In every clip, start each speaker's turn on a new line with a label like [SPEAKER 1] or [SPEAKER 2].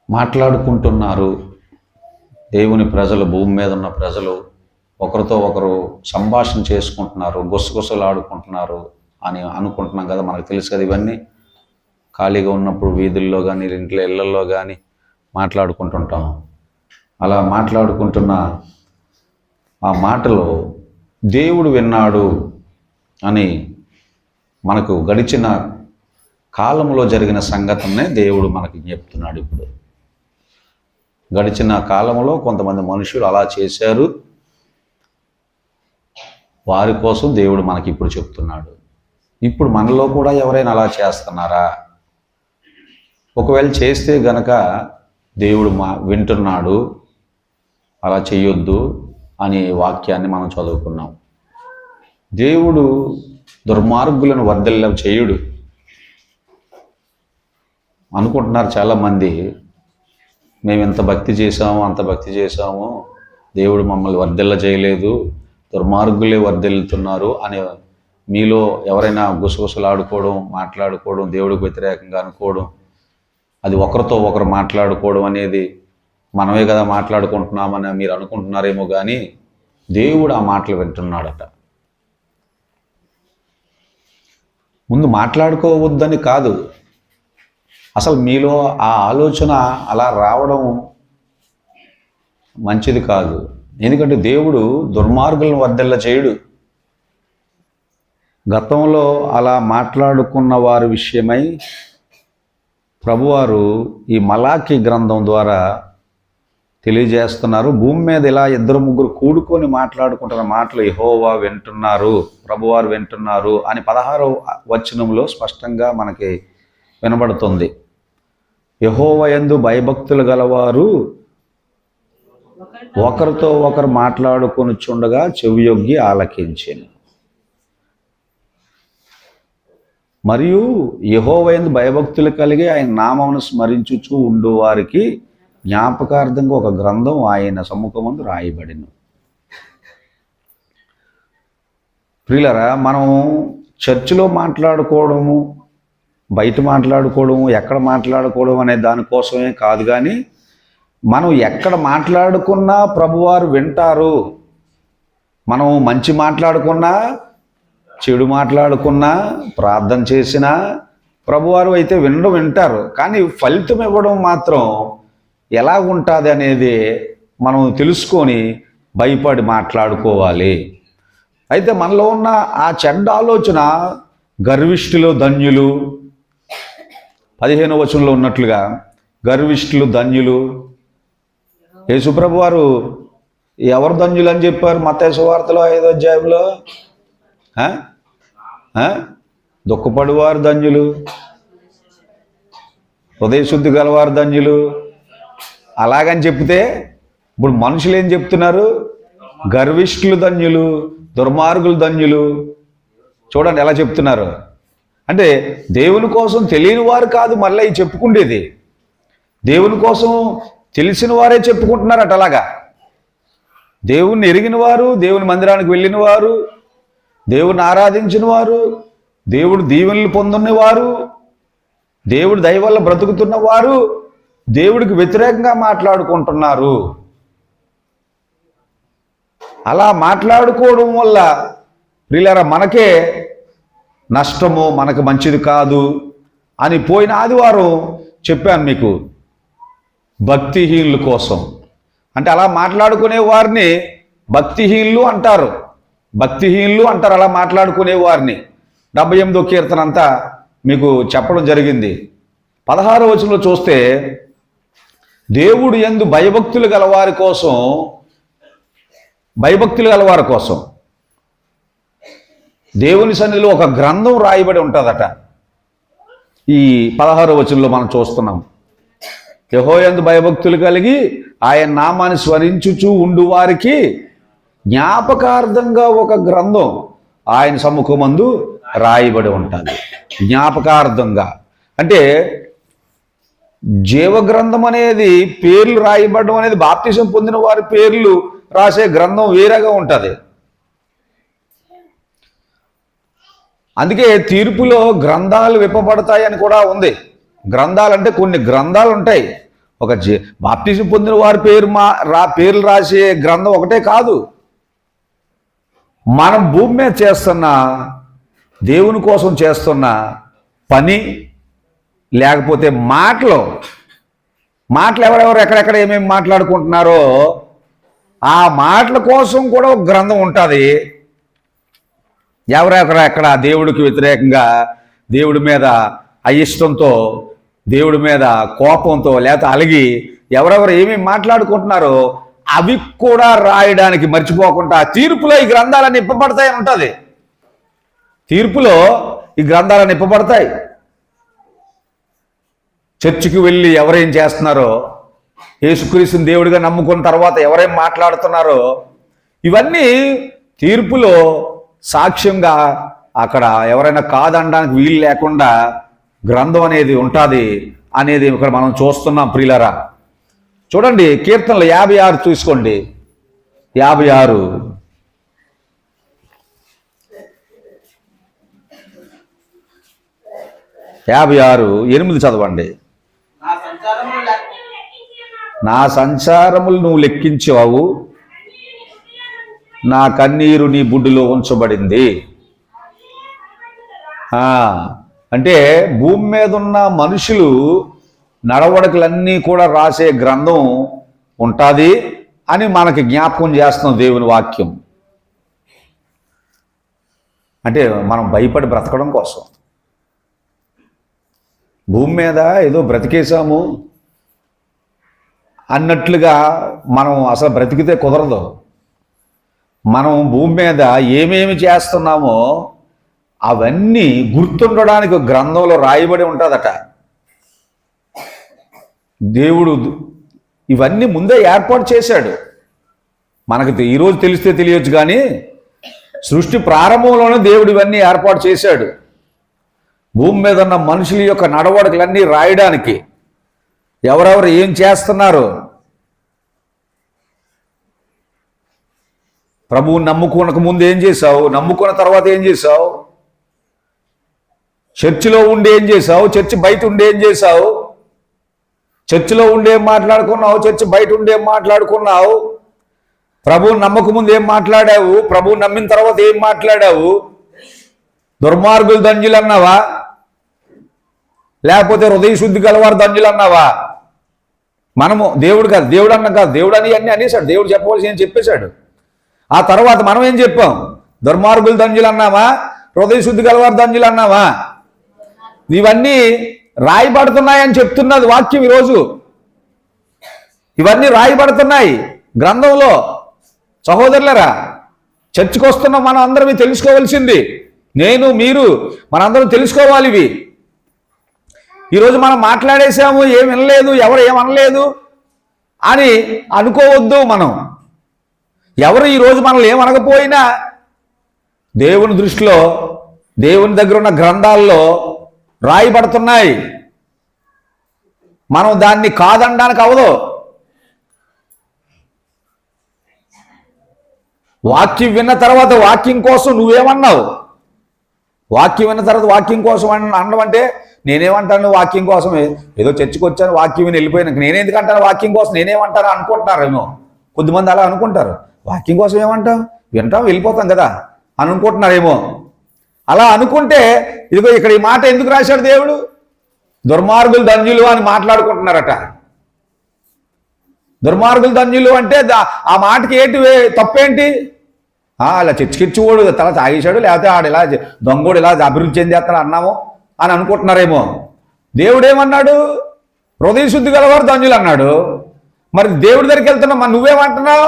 [SPEAKER 1] మాట్లాడుకుంటున్నారు. దేవుని ప్రజలు, భూమి మీద ఉన్న ప్రజలు ఒకరితో ఒకరు సంభాషణ చేసుకుంటున్నారు, గుసగుసలాడుకుంటున్నారు అని అనుకుంటున్నాం కదా. మనకు తెలుసు కదా ఇవన్నీ. ఖాళీగా ఉన్నప్పుడు వీధుల్లో కానీ ఇళ్ళల్లో కానీ మాట్లాడుకుంటుంటాం. అలా మాట్లాడుకుంటున్న ఆ మాటలో దేవుడు విన్నాడు అని మనకు గడిచిన కాలంలో జరిగిన సంఘటననే దేవుడు మనకి చెప్తున్నాడు. ఇప్పుడు గడిచిన కాలంలో కొంతమంది మనుషులు అలా చేశారు, వారి కోసం దేవుడు మనకి ఇప్పుడు చెప్తున్నాడు. ఇప్పుడు మనలో కూడా ఎవరైనా అలా చేస్తున్నారా? ఒకవేళ చేస్తే గనక దేవుడు వింటున్నాడు, అలా చేయొద్దు అనే వాక్యాన్ని మనం చదువుకున్నాం. దేవుడు దుర్మార్గులను వర్ధిల్ల చేయుడు అనుకుంటున్నారు చాలామంది. మేము ఇంత భక్తి చేశాము, అంత భక్తి చేశాము, దేవుడు మమ్మల్ని వర్ధిల్ల చేయలేదు, దుర్మార్గులే వర్ధిల్లుతున్నారు అని మీలో ఎవరైనా గుసగుసలాడుకోవడం, మాట్లాడుకోవడం, దేవుడికి వ్యతిరేకంగా అనుకోవడం, అది ఒకరితో ఒకరు మాట్లాడుకోవడం అనేది మనమే కదా మాట్లాడుకుంటున్నామని మీరు అనుకుంటున్నారేమో, కానీ దేవుడు ఆ మాటలు వింటున్నాడట. ముందు మాట్లాడుకోవద్దని కాదు, అసలు మీలో ఆ ఆలోచన అలా రావడం మంచిది కాదు. ఎందుకంటే దేవుడు దుర్మార్గులను వర్ధిల్ల చేయుడు. గతంలో అలా మాట్లాడుకున్న వారి విషయమై ప్రభువారు ఈ మలాకి గ్రంథం ద్వారా తెలియజేస్తున్నారు. భూమి మీద ఇలా ఇద్దరు ముగ్గురు కూడుకొని మాట్లాడుకుంటున్న మాటలు యెహోవా వింటున్నారు, ప్రభువారు వింటున్నారు అని 16వ వచనంలో స్పష్టంగా మనకి వినబడుతుంది. యెహోవా యందు భయభక్తులు గలవారు ఒకరితో ఒకరు మాట్లాడుకొనుచుండగా చెవియొగ్గి ఆలకించెను. మరియు యెహోవా యందు భయభక్తులు కలిగి ఆయన నామమును స్మరించుచూ ఉండు వారికి జ్ఞాపకార్థంగా ఒక గ్రంథం ఆయన సమ్ముఖమందు రాయబడిను. ప్రియులారా, మనం చర్చిలో మాట్లాడుకోవడము, బయట మాట్లాడుకోవడము, ఎక్కడ మాట్లాడుకోవడం అనే దానికోసమే కాదు, కానీ మనం ఎక్కడ మాట్లాడుకున్నా ప్రభువారు వింటారు. మనం మంచి మాట్లాడుకున్నా, చెడు మాట్లాడుకున్నా, ప్రార్థన చేసినా ప్రభువారు అయితే వింటారు. కానీ ఫలితం ఇవ్వడం మాత్రం ఎలా ఉంటుంది అనేది మనం తెలుసుకొని భయపడి మాట్లాడుకోవాలి. అయితే మనలో ఉన్న ఆ చెడ్డ ఆలోచన గర్విష్ఠులు ధన్యులు, 15వ వచనంలో ఉన్నట్లుగా గర్విష్ఠులు ధన్యులు. యేసుప్రభు వారు ఎవరు ధన్యులు అని చెప్పారు? మత్తయి సువార్తలో 5వ అధ్యాయంలో దుఃఖపడువారు ధన్యులు, హృదయశుద్ధి గలవారు ధన్యులు అలాగని చెప్తే, ఇప్పుడు మనుషులు ఏం చెప్తున్నారు? గర్విష్ఠులు ధన్యులు, దుర్మార్గులు ధన్యులు. చూడండి ఎలా చెప్తున్నారు. అంటే దేవుని కోసం తెలియని వారు కాదు మళ్ళీ చెప్పుకుండేది, దేవుని కోసం తెలిసిన వారే చెప్పుకుంటున్నారట. అలాగా దేవుణ్ణి ఎరిగిన వారు, దేవుని మందిరానికి వెళ్ళిన వారు, దేవుని ఆరాధించిన వారు, దేవుడు దీవెనలు పొందున్నవారు, దేవుడి దయ వల్ల బ్రతుకుతున్న వారు దేవుడికి వ్యతిరేకంగా మాట్లాడుకుంటున్నారు. అలా మాట్లాడుకోవడం వల్ల ప్రియులారా మనకే నష్టము, మనకు మంచిది కాదు అని పోయిన ఆదివారం చెప్పాను మీకు. భక్తిహీనుల కోసం అంటే అలా మాట్లాడుకునే వారిని భక్తిహీనులు అంటారు, భక్తిహీనులు అంటారు అలా మాట్లాడుకునే వారిని. 78వ కీర్తన అంతా మీకు చెప్పడం జరిగింది. 16వ వచనంలో చూస్తే దేవుడు యందు భయభక్తులు గలవారి కోసం, భయభక్తులు గలవారి కోసం దేవుని సన్నిధిలో ఒక గ్రంథం రాయబడి ఉంటుందట. ఈ 16వ వచనంలో మనం చూస్తున్నాం. యెహోవా యందు భయభక్తులు కలిగి ఆయన నామాన్ని స్మరించుచూ ఉండు వారికి జ్ఞాపకార్థంగా ఒక గ్రంథం ఆయన సమ్ముఖమందు రాయబడి ఉంటుంది. జ్ఞాపకార్థంగా అంటే జీవగ్రంథం అనేది పేర్లు రాయబడడం అనేది బాప్తిసం పొందిన వారి పేర్లు రాసే గ్రంథం వేరేగా ఉంటుంది. అందుకే తీర్పులో గ్రంథాలు విప్పబడతాయని కూడా ఉంది. గ్రంథాలు అంటే కొన్ని గ్రంథాలు ఉంటాయి, ఒక బాప్టిజం పొందిన వారి పేర్లు రాసే గ్రంథం ఒకటే కాదు. మనం భూమి మీద చేస్తున్న దేవుని కోసం చేస్తున్న పని, లేకపోతే మాటలు ఎవరెవరు ఎక్కడెక్కడ ఏమేమి మాట్లాడుకుంటున్నారో ఆ మాటల కోసం కూడా ఒక గ్రంథం ఉంటుంది. ఎక్కడ దేవుడికి వ్యతిరేకంగా, దేవుడి మీద అయిష్టంతో, దేవుడి మీద కోపంతో, లేకపోతే అలిగి ఎవరెవరు ఏమేమి మాట్లాడుకుంటున్నారో అవి కూడా రాయడానికి మర్చిపోకుండా తీర్పులో ఈ గ్రంథాలన్నీ ఇప్పబడతాయి అని ఉంటుంది. తీర్పులో ఈ గ్రంథాలన్నీ ఇప్పబడతాయి. చర్చికి వెళ్ళి ఎవరేం చేస్తున్నారో, యేసుక్రీస్తుని దేవుడిగా నమ్ముకున్న తర్వాత ఎవరేం మాట్లాడుతున్నారో ఇవన్నీ తీర్పులో సాక్ష్యంగా అక్కడ ఎవరైనా కాదనడానికి వీలు లేకుండా గ్రంథం అనేది ఉంటుంది అనేది ఇక్కడ మనం చూస్తున్నాం ప్రియులరా. చూడండి, కీర్తనలు 56 చూసుకోండి. 56 8 చదవండి. నా సంచారములు నువ్వు లెక్కించావు, నా కన్నీరు నీ బుడ్డిలో ఉంచబడింది. అంటే భూమి మీద ఉన్న మనుషులు నడవడికలన్నీ కూడా రాసే గ్రంథం ఉంటుంది అని మనకి జ్ఞాపకం చేస్తున్నాం దేవుని వాక్యం. అంటే మనం భయపడి బ్రతకడం కోసం, భూమి మీద ఏదో బ్రతికేశాము అన్నట్లుగా మనం అసలు బ్రతికితే కుదరదు. మనం భూమి మీద ఏమేమి చేస్తున్నామో అవన్నీ గుర్తుండడానికి గ్రంథంలో రాయబడి ఉంటుందట. దేవుడు ఇవన్నీ ముందే ఏర్పాటు చేశాడు. మనకు ఈరోజు తెలిస్తే తెలియచ్చు, కానీ సృష్టి ప్రారంభంలోనే దేవుడు ఇవన్నీ ఏర్పాటు చేశాడు. భూమి మీద ఉన్న మనుషుల యొక్క నడవడికలన్నీ రాయడానికి, ఎవరెవరు ఏం చేస్తున్నారు, ప్రభువు నమ్ముకోనక ముందు ఏం చేశావు, నమ్ముకున్న తర్వాత ఏం చేశావు, చర్చిలో ఉండి ఏం చేశావు, చర్చి బయట ఉండి ఏం చేశావు, చర్చిలో ఉండి ఏం మాట్లాడుకున్నావు, చర్చి బయట ఉండి ఏం మాట్లాడుకున్నావు, ప్రభువు నమ్మక ముందు ఏం మాట్లాడావు, ప్రభువు నమ్మిన తర్వాత ఏం మాట్లాడావు, దుర్మార్గులు ధన్యులు అన్నావా, లేకపోతే హృదయ శుద్ధి గలవారు ధన్యులు అన్నావా? మనము దేవుడు కాదు, దేవుడు అన్న కాదు, దేవుడు అని అన్నీ అనేసాడు. దేవుడు చెప్పవలసి ఏం చెప్పేశాడు. ఆ తర్వాత మనం ఏం చెప్పాం? దుర్మార్గులు ధన్యులు అన్నామా, హృదయ శుద్ధి గలవారు ధన్యులు అన్నామా? ఇవన్నీ రాయబడుతున్నాయని చెప్తున్నది వాక్యం. ఈరోజు ఇవన్నీ రాయబడుతున్నాయి గ్రంథంలో. సహోదరులరా, చర్చికి వస్తున్న మనం అందరం తెలుసుకోవాల్సింది, నేను మీరు మనందరం తెలుసుకోవాలి. ఇవి ఈరోజు మనం మాట్లాడేసాము, ఏం వినలేదు, ఎవరు ఏమనలేదు అని అనుకోవద్దు. మనం ఎవరు ఈరోజు మనల్ని ఏమనకపోయినా దేవుని దృష్టిలో, దేవుని దగ్గర ఉన్న గ్రంథాల్లో రాయబడుతున్నాయి. మనం దాన్ని కాదనడానికి అవదు. వాక్యం విన్న తర్వాత వాక్యం కోసం నువ్వేమన్నావు? వాక్యం విన్న తర్వాత వాక్యం కోసం అనడం అంటే, నేనేమంటాను వాక్యం కోసమే, ఏదో చర్చకు వచ్చాను వాక్యం విని వెళ్ళిపోయినాక నేనేందుకు అంటాను వాక్యం కోసం, నేనేమంటాను అనుకుంటున్నారేమో కొద్దిమంది. అలా అనుకుంటారు, వాక్యం కోసం ఏమంటాం, వింటాం వెళ్ళిపోతాం కదా అని అనుకుంటున్నారేమో. అలా అనుకుంటే ఇదిగో ఇక్కడ ఈ మాట ఎందుకు రాశాడు దేవుడు? దుర్మార్గులు ధన్యులు అని మాట్లాడుకుంటున్నారట. దుర్మార్గులు ధన్యులు అంటే ఆ మాటకి ఏంటి తప్పేంటి? అలా చర్చకిచ్చివాడు తల తాగేశాడు, లేకపోతే ఆడు ఇలా దొంగోడు ఇలా అభివృద్ధి చెందేస్తాడు అన్నాము అని అనుకుంటున్నారేమో. దేవుడు ఏమన్నాడు? హృదయ శుద్ధి గలవారు ధన్యులు అన్నాడు. మరి దేవుడి దగ్గరికి వెళ్తున్నావు, మరి నువ్వేమంటున్నావు?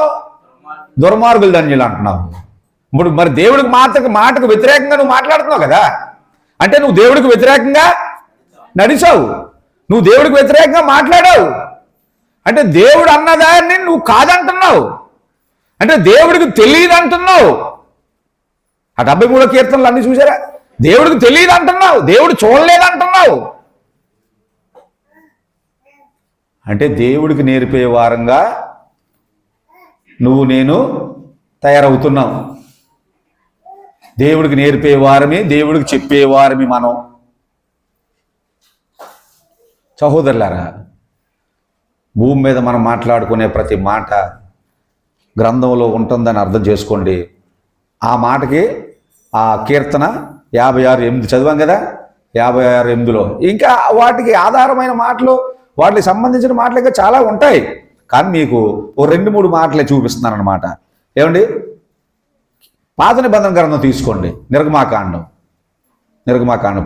[SPEAKER 1] దుర్మార్గులు ధన్యులు అంటున్నావు. ఇప్పుడు మరి దేవుడికి మాటకు వ్యతిరేకంగా నువ్వు మాట్లాడుతున్నావు కదా, అంటే నువ్వు దేవుడికి వ్యతిరేకంగా నడిచావు, నువ్వు దేవుడికి వ్యతిరేకంగా మాట్లాడావు. అంటే దేవుడు అన్నదాన్ని నువ్వు కాదంటున్నావు, అంటే దేవుడికి తెలియదు అంటున్నావు. ఆ 73వ కీర్తనలు అన్ని చూసారా? దేవుడికి తెలియదు అంటున్నావు, దేవుడు చూడలేదంటున్నావు. అంటే దేవుడికి నేర్పే వారంగా నువ్వు నేను తయారవుతున్నావు. దేవుడికి నేర్పేవారమే, దేవుడికి చెప్పేవారమే మనం. సహోదరులారా, భూమి మీద మనం మాట్లాడుకునే ప్రతి మాట గ్రంథంలో ఉంటుందని అర్థం చేసుకోండి. ఆ మాటకి ఆ కీర్తన 56:8 చదివాం కదా, 56:8లో ఇంకా వాటికి ఆధారమైన మాటలు, వాటికి సంబంధించిన మాటలు ఇంకా చాలా ఉంటాయి. కానీ మీకు ఓ 2-3 మాటలే చూపిస్తున్నాను అనమాట. ఏమండి, పాత నిబంధన గ్రంథం తీసుకోండి. నిర్గమాకాండం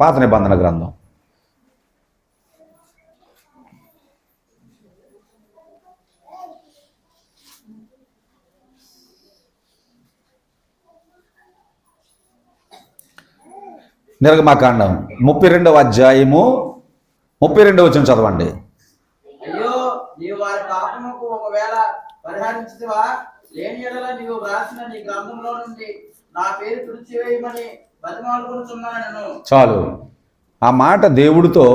[SPEAKER 1] పాత నిబంధన గ్రంథం. నిర్గమాకాండం 32వ అధ్యాయము 32వ వచనం చదవండి.
[SPEAKER 2] అయ్యో, నీవు వారి పాపముకు ఒకవేళ పరిహారించువా, లేని యెడల నీవు రాసిన నీ గ్రంథంలో నుండి నా పేరు తుడిచివేయమని బతిమాలుకొనుచున్నాను.
[SPEAKER 1] చాలు. ఆ మాట దేవుడితో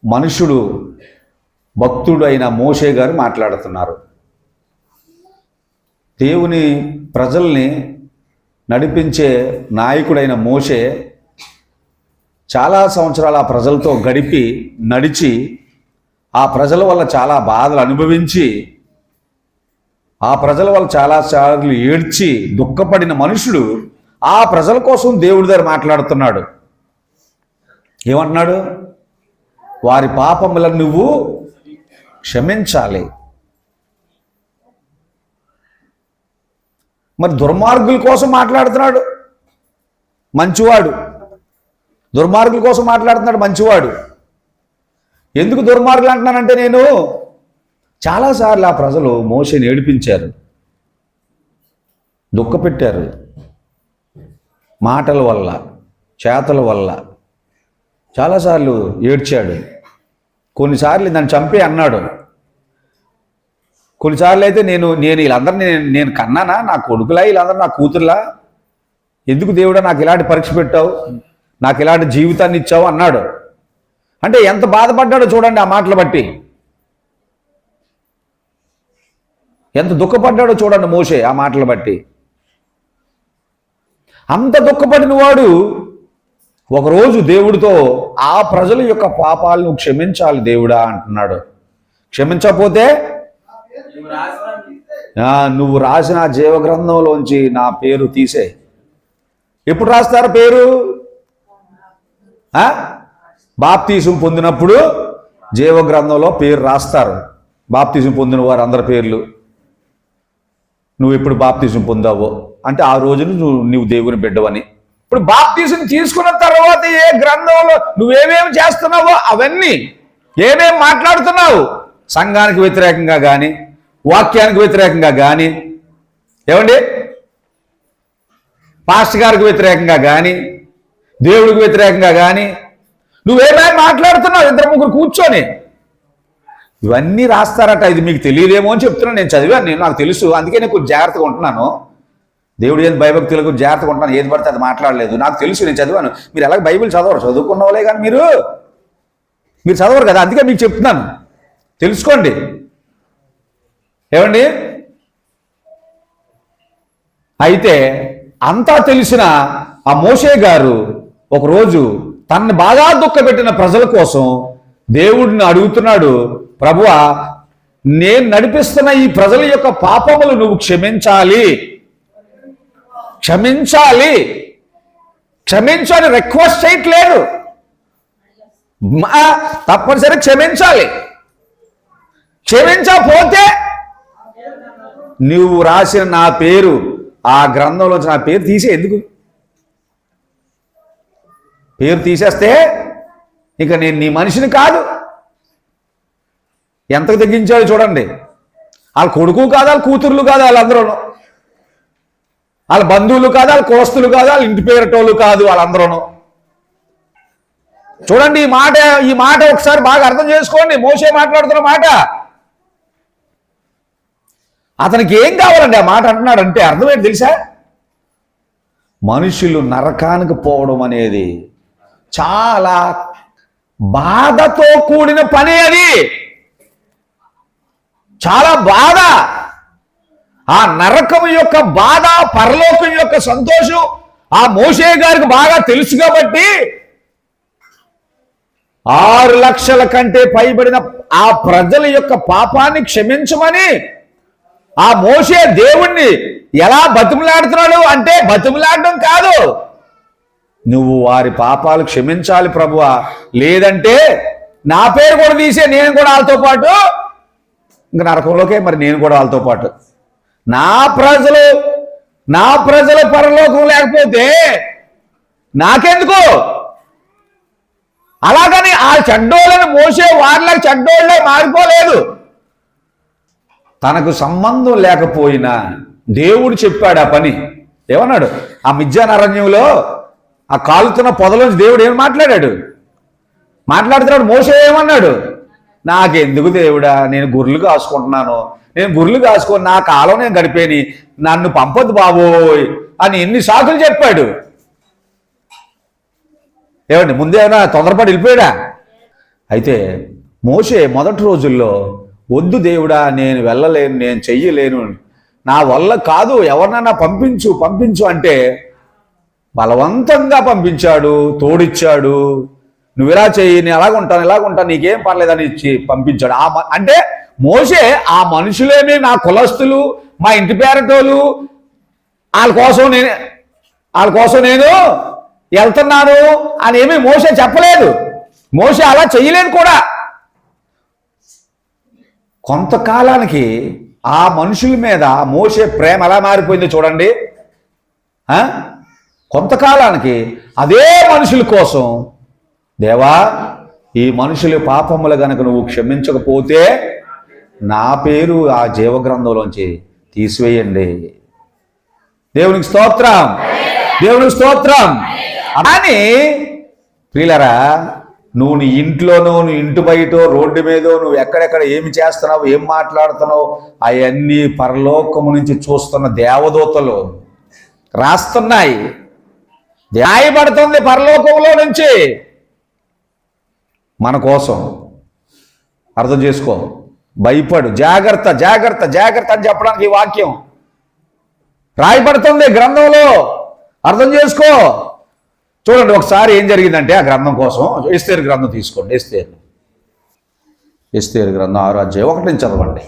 [SPEAKER 1] మనుషుడు, భక్తుడు అయిన మోషే గారు మాట్లాడుతున్నారు. దేవుని ప్రజల్ని నడిపించే నాయకుడైన మోషే చాలా సంవత్సరాలు ఆ ప్రజలతో గడిపి నడిచి ఆ ప్రజల వల్ల చాలా బాధలు అనుభవించి ఆ ప్రజల వల్ల చాలాసార్లు ఏడ్చి దుఃఖపడిన మనుషుడు ఆ ప్రజల కోసం దేవుడి దగ్గర మాట్లాడుతున్నాడు. ఏమంటున్నాడు? వారి పాపములను నువ్వు క్షమించాలి. మరి దుర్మార్గుల కోసం మాట్లాడుతున్నాడు మంచివాడు, దుర్మార్గుల కోసం మాట్లాడుతున్నాడు మంచివాడు. ఎందుకు దుర్మార్గులు అంటున్నానంటే, నేను చాలాసార్లు ఆ ప్రజలు మోషేని ఏడిపించారు, దుఃఖపెట్టారు, మాటల వల్ల, చేతల వల్ల చాలాసార్లు ఏడ్చాడు. కొన్నిసార్లు నన్ను చంపే అన్నాడు. కొన్నిసార్లు అయితే నేను వీళ్ళందరినీ నేను కన్నానా, నా కొడుకులా, వీళ్ళందరూ నా కూతురులా, ఎందుకు దేవుడా నాకు ఇలాంటి పరీక్ష పెట్టావు, నాకు ఇలాంటి జీవితాన్ని ఇచ్చావు అన్నాడు. అంటే ఎంత బాధపడ్డాడో చూడండి. ఆ మాటలు బట్టి ఎంత దుఃఖపడ్డాడో చూడండి మోషే. ఆ మాటలు బట్టి అంత దుఃఖపడిన వాడు ఒకరోజు దేవుడితో ఆ ప్రజల యొక్క పాపాలను క్షమించాలి దేవుడా అంటున్నాడు. క్షమించకపోతే నువ్వు రాసిన జీవగ్రంథంలోంచి నా పేరు తీసే. ఎప్పుడు రాస్తారు పేరు? బాప్తీసం పొందినప్పుడు జీవగ్రంథంలో పేరు రాస్తారు. బాప్తీసం పొందిన వారు అందరి పేర్లు. నువ్వు ఎప్పుడు బాప్తీసం పొందావో అంటే ఆ రోజున నువ్వు దేవుని బిడ్డవని. ఇప్పుడు బాప్తీసం తీసుకున్న తర్వాత ఏ గ్రంథంలో నువ్వేమేమి చేస్తున్నావో అవన్నీ, ఏమేమి మాట్లాడుతున్నావు, సంఘానికి వ్యతిరేకంగా కానీ, వాక్యానికి వ్యతిరేకంగా కానీ, ఏమండి, పాస్టర్ గారికి వ్యతిరేకంగా కానీ, దేవుడికి వ్యతిరేకంగా కానీ నువ్వేమైనా మాట్లాడుతున్నావు 2-3 కూర్చొని, ఇవన్నీ రాస్తారట. ఇది మీకు తెలియదేమో అని చెప్తున్నాను. నేను చదివాను, నాకు తెలుసు. అందుకే నేను కొంచెం జాగ్రత్తగా ఉంటున్నాను. దేవుడు ఏది భయభక్తులకు జాగ్రత్తగా ఉంటున్నాను. ఏది పడితే అది మాట్లాడలేదు. నాకు తెలుసు, నేను చదివాను. మీరు ఎలాగ బైబిల్ చదవరు, చదువుకున్న వాళ్ళే కానీ మీరు చదవరు కదా. అందుకే మీకు చెప్తున్నాను, తెలుసుకోండి. ఏమండి, అయితే అంతా తెలిసిన ఆ మోషే గారు ఒకరోజు తనని బాగా దుఃఖపెట్టిన ప్రజల కోసం దేవుడిని అడుగుతున్నాడు. ప్రభువా, నేను నడిపిస్తున్న ఈ ప్రజల యొక్క పాపములు నువ్వు క్షమించాలి, క్షమించాలి, క్షమించు అని రిక్వెస్ట్ చేయట్లేదు. తప్పనిసరి క్షమించాలి. క్షమించకపోతే నువ్వు రాసిన నా పేరు, ఆ గ్రంథంలోంచి నా పేరు తీసే. ఎందుకు పేరు తీసేస్తే ఇక నేను నీ మనిషిని కాదు. ఎంతకు తగ్గించాడు చూడండి. వాళ్ళ కొడుకు కాదు, వాళ్ళ కూతుర్లు కాదు, వాళ్ళందరూ వాళ్ళ బంధువులు కాదు, వాళ్ళ కోస్తులు కాదు, వాళ్ళ ఇంటి పేరటోళ్ళు కాదు, వాళ్ళందరూ. చూడండి ఈ మాట ఒకసారి బాగా అర్థం చేసుకోండి. మోషే మాట్లాడుతున్న మాట. అతనికి ఏం కావాలండి ఆ మాట అంటున్నాడంటే అర్థమేంటి తెలుసా? మనుషులు నరకానికి పోవడం అనేది చాలా బాధతో కూడిన పని. అది చాలా బాధ. ఆ నరకం యొక్క బాధ, పరలోకం యొక్క సంతోషం ఆ మోషే గారికి బాగా తెలుసు కాబట్టి 6 లక్షల కంటే పైబడిన ఆ ప్రజల యొక్క పాపాన్ని క్షమించమని ఆ మోషే దేవుణ్ణి ఎలా బతిమలాడుతున్నాడు అంటే, బతిమలాడడం కాదు, నువ్వు వారి పాపాలు క్షమించాలి ప్రభువా, లేదంటే నా పేరు కూడా తీసే, నేను కూడా వాళ్ళతో పాటు ఇంక నరకంలోకే, మరి నేను కూడా వాళ్ళతో పాటు. నా ప్రజలు పరలోకం లేకపోతే నాకెందుకు? అలాగని ఆ చెడ్డోళ్ళని మోసే వారిలా చెడ్డోళ్ళ మారిపోలేదు. తనకు సంబంధం లేకపోయినా దేవుడు చెప్పాడు ఆ పని. ఏమన్నాడు? ఆ మిద్యాన్ అరణ్యంలో ఆ కాలుతున్న పొదలోంచి దేవుడు ఏమి మాట్లాడుతున్నాడు. మోసే ఏమన్నాడు? నాకెందుకు దేవుడా, నేను గొర్రెలు కాసుకుంటున్నాను, నేను గొర్రెలు కాసుకొని నా కాలం నేను గడిపేని, నన్ను పంపొద్దు బాబోయ్ అని ఎన్ని సాకులు చెప్పాడు. ఏమండి, ముందేమైనా తొందరపడి వెళ్ళిపోయాడా? అయితే మోషే మొదటి రోజుల్లో వద్దు దేవుడా, నేను వెళ్ళలేను, నేను చెయ్యలేను, నా వల్ల కాదు, ఎవరినైనా పంపించు అంటే బలవంతంగా పంపించాడు, తోడిచ్చాడు. నువ్వు ఇలా చెయ్యి, నేను ఇలాగుంటాను, నీకేం పర్లేదని ఇచ్చి పంపించాడు. అంటే మోషే ఆ మనుషులేమి నా కులస్తులు, మా ఇంటి పేరటోళ్ళు, వాళ్ళ కోసం నేను వెళ్తున్నాను అని ఏమీ మోషే చెప్పలేదు. మోషే అలా చెయ్యలేదు కూడా. కొంతకాలానికి ఆ మనుషుల మీద మోషే ప్రేమ ఎలా మారిపోయిందో చూడండి. కొంతకాలానికి అదే మనుషుల కోసం, దేవా ఈ మనుషుల పాపములు గనక నువ్వు క్షమించకపోతే నా పేరు ఆ జీవగ్రంథంలోంచి తీసివేయండి. దేవునికి స్తోత్రం. అని ప్రియులరా, నువ్వు నీ ఇంట్లోనో, నీ ఇంటి బయటో, రోడ్డు మీదో, నువ్వు ఎక్కడెక్కడ ఏమి చేస్తున్నావు, ఏం మాట్లాడుతున్నావు, అవన్నీ పరలోకము నుంచి చూస్తున్న దేవదూతలు రాస్తున్నాయి. న్యాయపడుతుంది పరలోకంలో నుంచి మన కోసం. అర్థం చేసుకో, భయపడు, జాగ్రత్త అని చెప్పడానికి ఈ వాక్యం రాయబడుతుంది గ్రంథంలో. అర్థం చేసుకో. చూడండి ఒకసారి ఏం జరిగిందంటే ఆ గ్రంథం కోసం ఎస్తేరు గ్రంథం తీసుకోండి. ఎస్తేరు గ్రంథం 6వ అధ్యాయం 1 నుంచి చదవండి.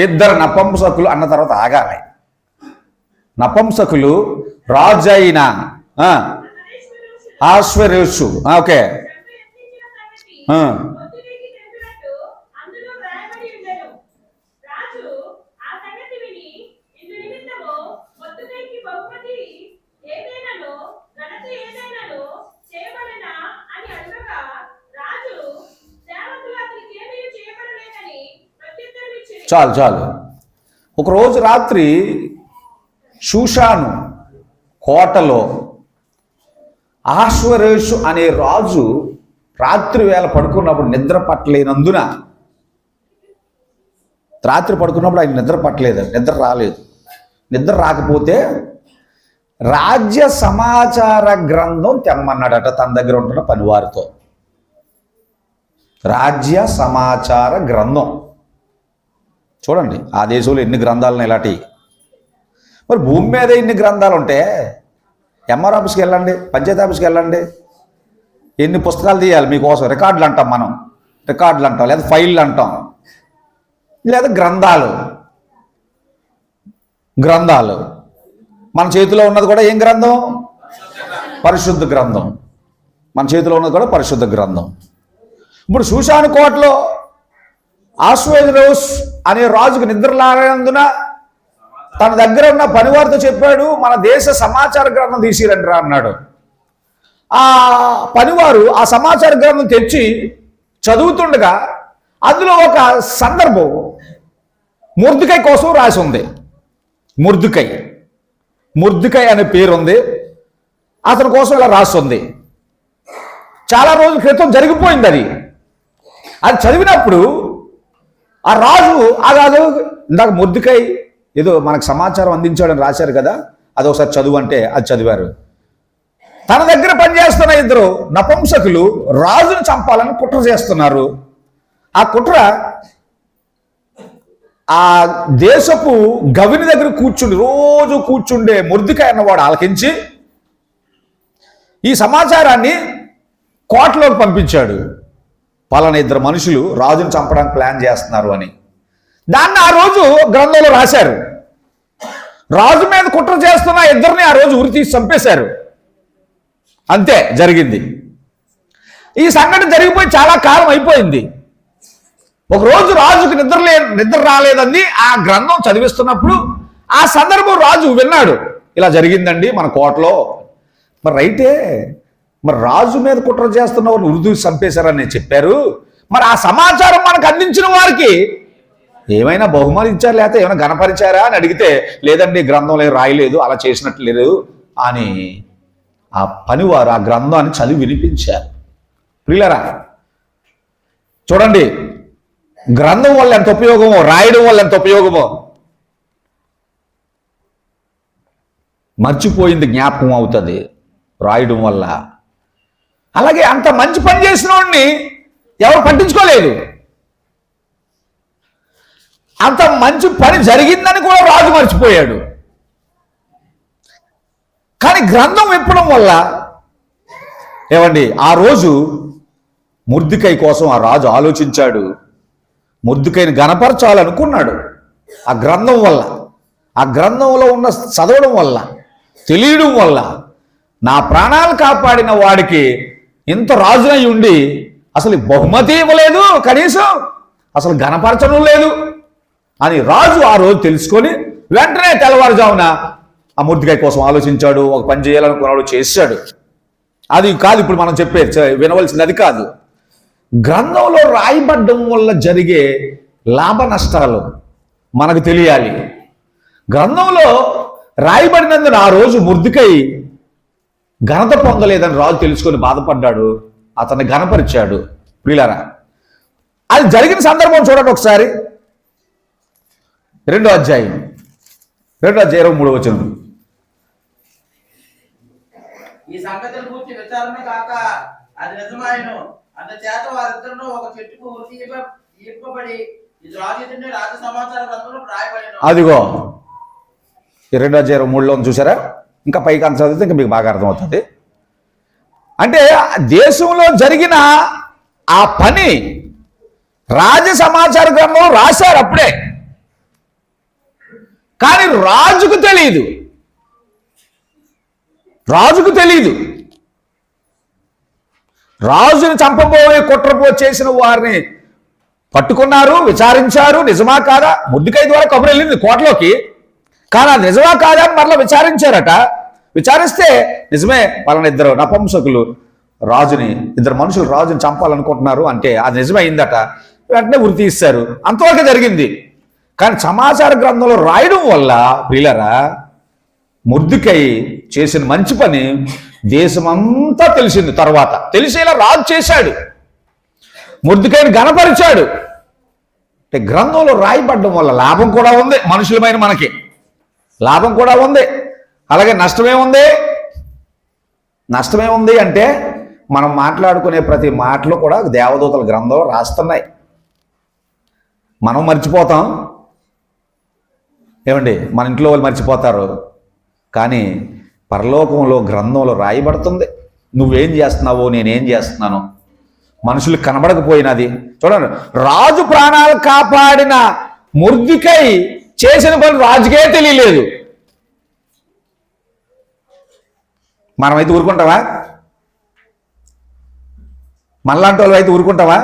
[SPEAKER 1] ఇద్దరు నపంసకులు అన్న తర్వాత ఆగాలి. నపంసకులు రాజు అయిన ఆశ్వరేషు. ఓకే, చాలు. ఒకరోజు రాత్రి షూషాను కోటలో ఆశ్వరేషు అనే రాజు రాత్రి వేళ పడుకున్నప్పుడు నిద్ర పట్టలేనందున, రాత్రి పడుకున్నప్పుడు ఆయన నిద్ర పట్టలేదు, నిద్ర రాలేదు. నిద్ర రాకపోతే రాజ్య సమాచార గ్రంథం తెమ్మన్నాడట తన దగ్గర ఉంటున్న పనివారితో. రాజ్య సమాచార గ్రంథం. చూడండి ఆ దేశంలో ఎన్ని గ్రంథాలను ఇలాంటి. మరి భూమి మీద ఎన్ని గ్రంథాలు ఉంటే ఎంఆర్ ఆఫీస్కి వెళ్ళండి, పంచాయతీ ఆఫీస్కి వెళ్ళండి, ఎన్ని పుస్తకాలు తీయాలి మీకోసం. రికార్డులు అంటాం మనం, లేదా ఫైళ్ళు అంటాం, లేదా గ్రంథాలు. మన చేతిలో ఉన్నది కూడా ఏం గ్రంథం? పరిశుద్ధ గ్రంథం. మన చేతిలో ఉన్నది కూడా పరిశుద్ధ గ్రంథం. ఇప్పుడు షూషాను కోటలో ఆశ్వేరోస్ అనే రాజుకు నిద్ర లాగనందున తన దగ్గర ఉన్న పనివారితో చెప్పాడు, మన దేశ సమాచార గ్రంథం తీసిరండి అన్నాడు. ఆ పనివారు ఆ సమాచార గ్రంథం తెచ్చి చదువుతుండగా అందులో ఒక సందర్భం మొర్దెకై కోసం రాసి ఉంది. మొర్దెకై అనే పేరు ఉంది. అతని కోసం ఇలా రాస్తుంది. చాలా రోజుల క్రితం జరిగిపోయింది అది. చదివినప్పుడు ఆ రాజు ఆగాదు, ఇందాక మొర్దెకై ఏదో మనకు సమాచారం అందించాడని రాశారు కదా, అది ఒకసారి చదువు అంటే అది చదివారు. తన దగ్గర పనిచేస్తున్న ఇద్దరు నపుంసకులు రాజును చంపాలని కుట్ర చేస్తున్నారు. ఆ కుట్ర ఆ దేశపు గవిని దగ్గర రోజు కూర్చుండే మొర్దెకై అన్నవాడు ఆలకించి ఈ సమాచారాన్ని కోటలోకి పంపించాడు. పలానా ఇద్దరు మనుషులు రాజును చంపడానికి ప్లాన్ చేస్తున్నారు అని. దాన్ని ఆ రోజు గ్రంథంలో రాశారు. రాజు మీద కుట్ర చేస్తున్న ఇద్దరిని ఆ రోజు ఉరి తీసి చంపేశారు. అంతే జరిగింది. ఈ సంఘటన జరిగిపోయి చాలా కాలం అయిపోయింది. ఒకరోజు రాజుకి నిద్ర రాలేదండి. ఆ గ్రంథం చదివిస్తున్నప్పుడు ఆ సందర్భం రాజు విన్నాడు, ఇలా జరిగిందండి మన కోటలో. మరి రైటే, మరి రాజు మీద కుట్ర చేస్తున్న వారిని ఉరి చంపేశారని చెప్పారు. మరి ఆ సమాచారం మనకు అందించిన వారికి ఏమైనా బహుమతి ఇచ్చారు, లేకపోతే ఏమైనా గణపరిచారా అని అడిగితే, లేదండి గ్రంథంలో రాయలేదు, అలా చేసినట్లు లేదు అని ఆ పనివారు ఆ గ్రంథాన్ని చదివి వినిపించారు. ప్రియులరా, చూడండి, గ్రంథం వల్ల ఎంత ఉపయోగమో, రాయడం వల్ల ఎంత ఉపయోగమో. మర్చిపోయింది జ్ఞాపకం అవుతుంది రాయడం వల్ల. అలాగే అంత మంచి పని చేసిన వాడిని ఎవరు పట్టించుకోలేదు. అంత మంచి పని జరిగిందని కూడా రాజు మర్చిపోయాడు. కానీ గ్రంథం విప్పడం వల్ల ఏమండి, ఆ రోజు మొర్దెకై కోసం ఆ రాజు ఆలోచించాడు. మొర్దెకైని గణపరచాలనుకున్నాడు. ఆ గ్రంథం వల్ల, ఆ గ్రంథంలో ఉన్న చదవడం వల్ల, తెలియడం వల్ల, నా ప్రాణాలు కాపాడిన వాడికి ఇంత రాజునై ఉండి అసలు బహుమతి ఇవ్వలేదు, కనీసం అసలు గణపరచడం లేదు అని రాజు ఆ రోజు తెలుసుకొని వెంటనే తెల్లవారుజామున ఆ మొర్దెకై కోసం ఆలోచించాడు. ఒక పని చేయాలనుకున్నాడు, చేశాడు. అది కాదు ఇప్పుడు మనం వినవలసింది, అది కాదు. గ్రంథంలో రాయబడ్డం వల్ల జరిగే లాభ నష్టాలు మనకు తెలియాలి. గ్రంథంలో రాయబడినందున ఆ రోజు మొర్దెకై ఘనత పొందలేదని రాజు తెలుసుకొని బాధపడ్డాడు. అతన్ని ఘనపరిచాడు. ప్రియులారా, అది జరిగిన సందర్భం చూడండి ఒకసారి. 2వ అధ్యాయం 23వ వచనం.
[SPEAKER 2] ఈ సంగతుల గురించి విచారణ కాక అది నిజమాయను. అందుచేత వారిద్దరూ ఒక చెట్టుకు ఉరి తీయబడి ఇది రాజు ఎదుట రాజ సమాచార గ్రంథంలో రాయబడిన.
[SPEAKER 1] అదిగో 2:23లో చూసారా? ఇంకా పైకి అంత చదివితే ఇంకా మీకు బాగా అర్థమవుతుంది. అంటే దేశంలో జరిగిన ఆ పని రాజ సమాచార గ్రంథంలో రాశారు అప్పుడే. కానీ రాజుకు తెలియదు. రాజుని చంపబోయే కుట్రపో చేసిన వారిని పట్టుకున్నారు, విచారించారు. నిజమా కాదా? మొర్దెకై ద్వారా కబురు వెళ్ళింది కోటలోకి. కానీ అది నిజమా కాదా అని మరలా విచారించారట. విచారిస్తే నిజమే, వాళ్ళని ఇద్దరు నపుంసకులు ఇద్దరు మనుషులు రాజుని చంపాలనుకుంటున్నారు అంటే అది నిజమైందట. వెంటనే ఉరి తీశారు. అంతవరకు జరిగింది. కానీ సమాచార గ్రంథంలో రాయడం వల్ల ప్రియులారా, మొర్దెకై చేసిన మంచి పని దేశమంతా తెలిసింది. తర్వాత తెలిసేలా రాజు చేశాడు, మొర్దెకైని ఘనపరిచాడు. అంటే గ్రంథంలో రాయబడ్డం వల్ల లాభం కూడా ఉంది. మనుషులమైన మనకి లాభం కూడా ఉంది. అలాగే నష్టమేముంది అంటే మనం మాట్లాడుకునే ప్రతి మాటలో కూడా దేవదూతల గ్రంథంలో రాస్తున్నాయి. మనం మర్చిపోతాం, ఏమండి, మన ఇంట్లో వాళ్ళు మర్చిపోతారు. కానీ పరలోకంలో గ్రంథంలో రాయబడుతుంది. నువ్వేం చేస్తున్నావో, నేనేం చేస్తున్నానో మనుషులకు కనబడకపోయినది. చూడండి, రాజు ప్రాణాలు కాపాడిన మొర్దెకై చేసిన పని రాజుకే తెలియలేదు. మనమైతే ఊరుకుంటావా? మనలాంటి వాళ్ళు అయితే ఊరుకుంటావా?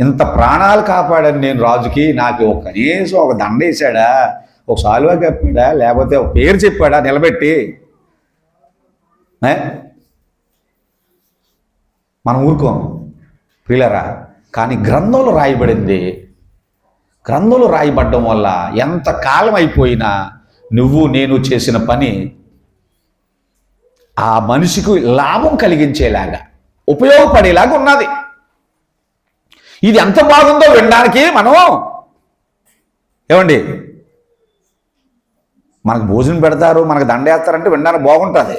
[SPEAKER 1] ఇంత ప్రాణాలు కాపాడాను నేను రాజుకి, నాకు కనీసం ఒక దండ వేసాడా, ఒక సాలువా కప్పాడా, లేకపోతే ఒక పేరు చెప్పాడా నిలబెట్టి? మనం ఊరుకోం ప్రియులారా. కానీ గ్రంథంలో రాయబడింది. గ్రంథంలో రాయబడ్డం వల్ల ఎంత కాలం అయిపోయినా నువ్వు నేను చేసిన పని ఆ మనిషికి లాభం కలిగించేలాగా, ఉపయోగపడేలాగా ఉన్నది. ఇది ఎంత బాగుందో వినడానికి. మనం ఏమండి, మనకు భోజనం పెడతారు, మనకు దండ వేస్తారంటే వినడానికి బాగుంటుంది.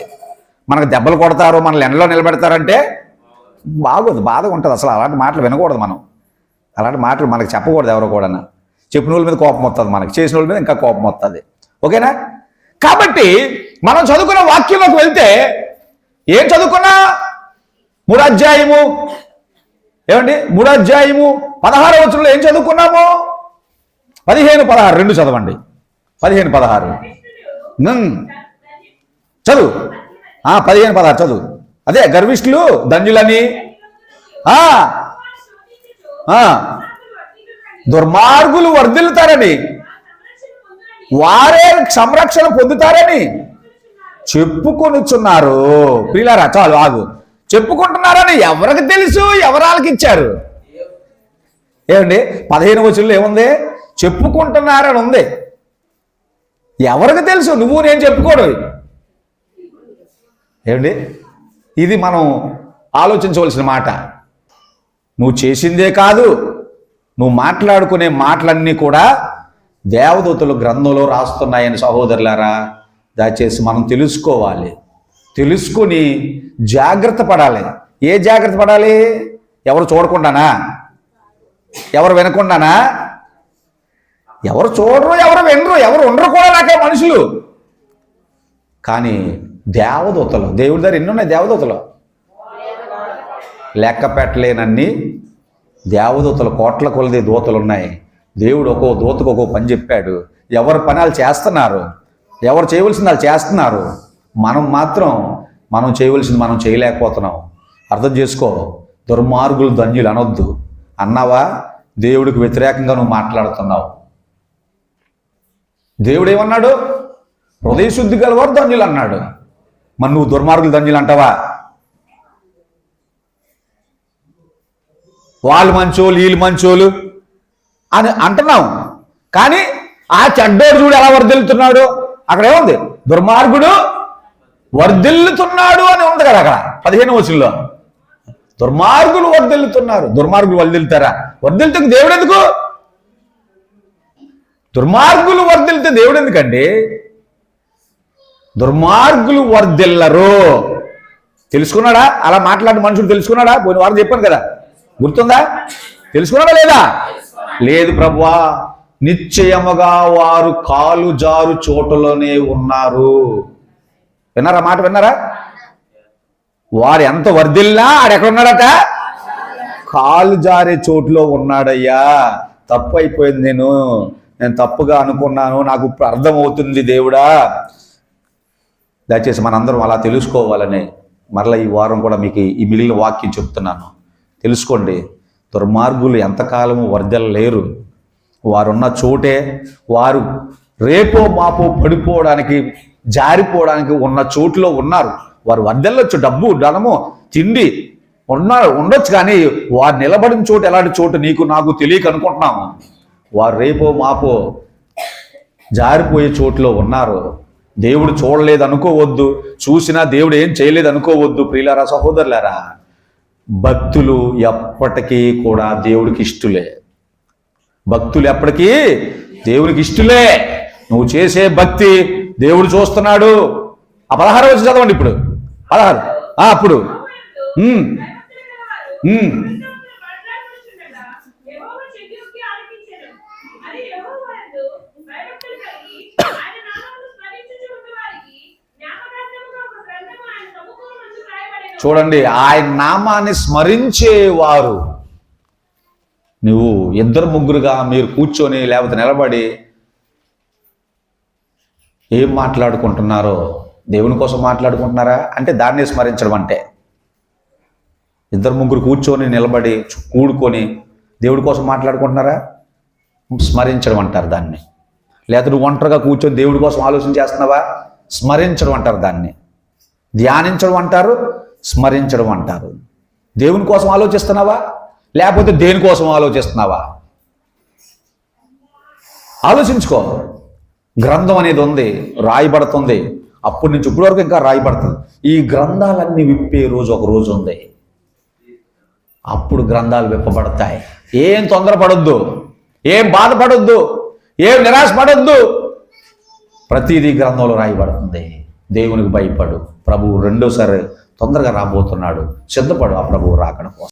[SPEAKER 1] మనకు దెబ్బలు కొడతారు, మనల్ని ఎండలో నిలబెడతారంటే బాగోదు, బాధగా ఉంటుంది. అసలు అలాంటి మాటలు వినకూడదు మనం. అలాంటి మాటలు మనకు చెప్పకూడదు ఎవరో కూడా. చెప్పిన వాళ్ళ మీద కోపం వస్తుంది, మనకి చేసిన వాళ్ళ మీద ఇంకా కోపం వస్తుంది. ఓకేనా? కాబట్టి మనం చదువుకున్న వాక్యంలోకి వెళ్తే ఏం చదువుకున్నా 3వ అధ్యాయము 16వ వచనంలో ఏం చదువుకున్నాము? 15-16 రెండు చదవండి. 15-16 చదువు. 15-16 చదువు. అదే గర్విష్ఠులు ధన్యులని, దుర్మార్గులు వర్ధిల్లుతారని, వారే సంరక్షణ పొందుతారని చెప్పుకొనుచున్నారు. ప్రియులారా చాలు ఆగు. చెప్పుకుంటున్నారని ఎవరికి తెలుసు? ఎవరాలకి ఇచ్చారు? ఏమండి 15వ వచనంలో ఏముంది? చెప్పుకుంటున్నారని ఉంది. ఎవరికి తెలుసు? నువ్వు నేను చెప్పుకోవడం. ఏమండి ఇది మనం ఆలోచించవలసిన మాట. నువ్వు చేసిందే కాదు, నువ్వు మాట్లాడుకునే మాటలన్నీ కూడా దేవదూతలు గ్రంథంలో రాస్తున్నాయని సహోదరులారా దయచేసి మనం తెలుసుకోవాలి. తెలుసుకుని జాగ్రత్త పడాలి. ఏ జాగ్రత్త పడాలి? ఎవరు చూడకుండానా? ఎవరు వినకుండానా? ఎవరు చూడరు, ఎవరు వినరు, ఎవరు ఉండరు కూడా నాకే మనుషులు. కానీ దేవదూతలు, దేవుడి దగ్గర ఎన్ని ఉన్నాయి దేవదూతలు? లెక్క పెట్టలేనన్ని దేవదూతలు, కోట్ల కొలది దూతలు ఉన్నాయి. దేవుడు ఒక్కో దూతకు ఒక్కో పని చెప్పాడు. ఎవరి పని వాళ్ళు చేస్తున్నారు, ఎవరు చేయవలసింది వాళ్ళు చేస్తున్నారు. మనం మాత్రం మనం చేయవలసింది మనం చేయలేకపోతున్నాం. అర్థం చేసుకో. దుర్మార్గులు ధన్యులు అనొద్దు. అన్నావా దేవుడికి వ్యతిరేకంగా నువ్వు మాట్లాడుతున్నావు. దేవుడు ఏమన్నాడు? హృదయశుద్ధి గలవారు ధన్యులు అన్నాడు. మరి నువ్వు దుర్మార్గులు ధన్యులు అంటావా? వాళ్ళు మంచోళ్ళు, వీళ్ళు మంచోళ్ళు అని అంటున్నాం. కానీ ఆ చెడ్డోడు చూడు ఎలా వర్ధిల్లుతున్నాడు. అక్కడ ఏముంది? దుర్మార్గుడు వర్ధిల్లుతున్నాడు అని ఉంది కదా అక్కడ 15వ వచనంలో. దుర్మార్గులు వర్ధిల్లుతున్నారు. దుర్మార్గులు వర్ధిల్లుతారా? వర్ధిల్లుతుంది దేవుడు ఎందుకు? దుర్మార్గులు వర్ధిల్లితే దేవుడు ఎందుకండి? దుర్మార్గులు వర్ధిల్లరు. తెలుసుకున్నాడా? అలా మాట్లాడిన మనుషులు తెలుసుకున్నాడా? పోయిన వారు చెప్పాను కదా, గుర్తుందా? తెలుసుకున్నాడా లేదా? లేదు ప్రభువా, నిశ్చయముగా వారు కాలు జారు చోటులోనే ఉన్నారు. విన్నారా? మాట విన్నారా? వారు ఎంత వర్ధిల్లా ఆడెక్కడున్నాడట? కాలు జారే చోటులో ఉన్నాడయ్యా. తప్పు అయిపోయింది, నేను తప్పుగా అనుకున్నాను, నాకు ఇప్పుడు అర్థమవుతుంది దేవుడా. దయచేసి మనందరం అలా తెలుసుకోవాలని మరలా ఈ వారం కూడా మీకు ఈ మిగిలిన వాక్యం చెప్తున్నాను. తెలుసుకోండి. దుర్మార్గులు ఎంతకాలము వర్ధిల్లలేరు. వారున్న చోటే, వారు రేపో మాపో పడిపోవడానికి, జారిపోవడానికి ఉన్న చోటులో ఉన్నారు. వారు వర్ధిల్లొచ్చు, డబ్బు, ధనము, తిండి ఉండొచ్చు. కానీ వారు నిలబడిన చోటు ఎలాంటి చోటు నీకు నాకు తెలియక అనుకుంటున్నాము. వారు రేపో మాపో జారిపోయే చోటులో ఉన్నారు. దేవుడు చూడలేదు అనుకోవద్దు, చూసినా దేవుడు ఏం చేయలేదు అనుకోవద్దు. ప్రియులారా, సహోదరులారా, భక్తులు ఎప్పటికీ కూడా దేవుడికి ఇష్టలే. భక్తులు ఎప్పటికీ దేవునికి ఇష్టలే. నువ్వు చేసే భక్తి దేవుడు చూస్తున్నాడు. ఆ 16 వచ్చి చదవండి ఇప్పుడు. 16 అప్పుడు చూడండి, ఆయన నామాన్ని స్మరించేవారు. నువ్వు 2-3గా మీరు కూర్చొని లేకపోతే నిలబడి ఏం మాట్లాడుకుంటున్నారో, దేవుని కోసం మాట్లాడుకుంటున్నారా అంటే దాన్నే స్మరించడం అంటే. 2-3 కూర్చొని నిలబడి కూడుకొని దేవుడి కోసం మాట్లాడుకుంటున్నారా? స్మరించడం అంటారు దాన్ని. లేకపోతే నువ్వు ఒంటరిగా కూర్చొని దేవుడి కోసం ఆలోచన చేస్తున్నావా? స్మరించడం అంటారు దాన్ని. ధ్యానించడం అంటారు, స్మరించడం అంటారు. దేవుని కోసం ఆలోచిస్తున్నావా లేకపోతే దేనికోసం ఆలోచిస్తున్నావా? ఆలోచించుకో. గ్రంథం అనేది ఉంది, రాయబడుతుంది. అప్పటి నుంచి ఇప్పటి వరకు ఇంకా రాయబడుతుంది. ఈ గ్రంథాలన్నీ విప్పే రోజు ఒక రోజు ఉంది. అప్పుడు గ్రంథాలు విప్పబడతాయి. ఏం తొందరపడొద్దు, ఏం బాధపడొద్దు, ఏం నిరాశపడొద్దు. ప్రతిదీ గ్రంథంలో రాయబడుతుంది. దేవునికి భయపడు. ప్రభువు రెండోసారి తొందరగా రాబోతున్నాడు. సిద్ధపడు ఆ ప్రభువు రాకడ కోసం.